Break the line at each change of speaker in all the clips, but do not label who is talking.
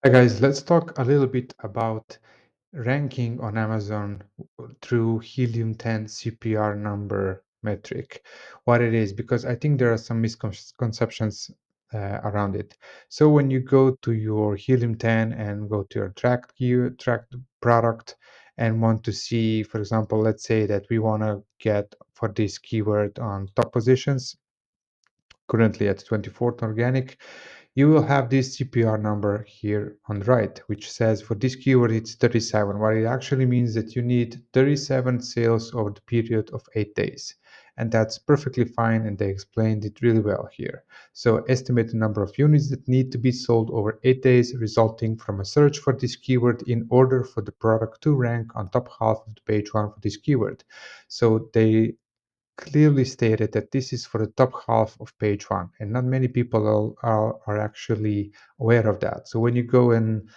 Hi guys, let's talk a little bit about ranking on Amazon through Helium 10 CPR number metric, what it is, because I think there are some misconceptions around it. So when you go to your Helium 10 and go to your tracked product and want to see, for example, let's say that we want to get for this keyword on top positions, currently at 24th organic, you will have this CPR number here on the right, which says for this keyword it's 37. What it actually means that you need 37 sales over the period of 8 days. And that's perfectly fine, and they explained it really well here. So estimate the number of units that need to be sold over 8 days, resulting from a search for this keyword in order for the product to rank on top half of the page one for this keyword. So they clearly stated that this is for the top half of page one, and not many people are actually aware of that. So when you go and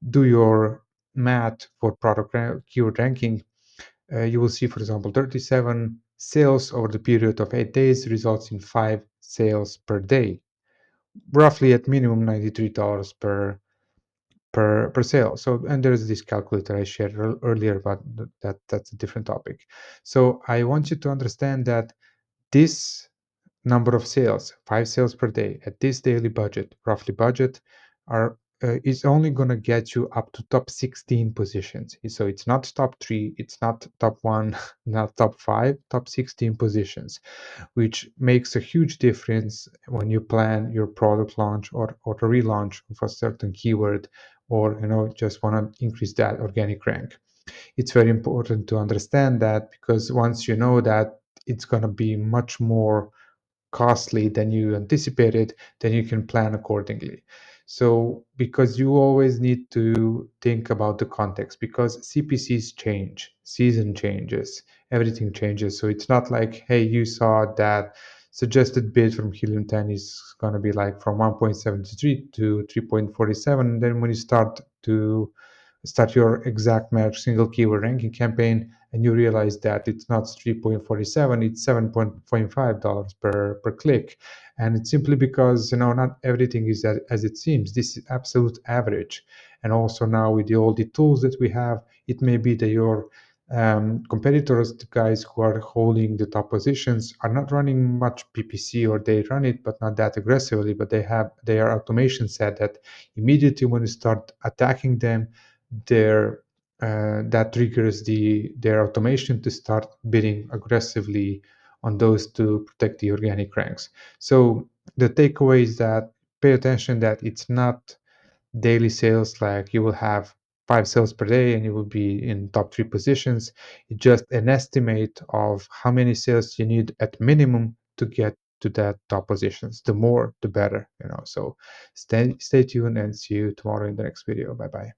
do your math for keyword ranking, you will see, for example, 37 sales over the period of 8 days results in 5 sales per day, roughly at minimum $93 per sale. So, and there's this calculator I shared earlier, but that's a different topic. So I want you to understand that this number of sales, 5 sales per day at this daily budget, roughly budget, are is only going to get you up to top 16 positions. So it's not top three, it's not top one, not top five, top 16 positions, which makes a huge difference when you plan your product launch or the relaunch of a certain keyword, or just want to increase that organic rank. It's very important to understand that, because once you know that it's going to be much more costly than you anticipated, then you can plan accordingly. So, because you always need to think about the context, because CPCs change, season changes, everything changes. So it's not like, hey, you saw that suggested bid from Helium 10 is going to be like from 1.73 to 3.47. And then when you start your exact match single keyword ranking campaign, and you realize that it's not 3.47, it's $7.5 per click. And it's simply because not everything is as it seems. This is absolute average. And also now with all the tools that we have, it may be that your competitors, the guys who are holding the top positions, are not running much PPC, or they run it but not that aggressively, but they have their automation set that immediately when you start attacking them, their that triggers their automation to start bidding aggressively on those to protect the organic ranks. So the takeaway is that pay attention that it's not daily sales, like you will have 5 sales per day and you will be in top three positions. It's just an estimate of how many sales you need at minimum to get to that top positions. The more the better. So stay tuned, and see you tomorrow in the next video. Bye bye.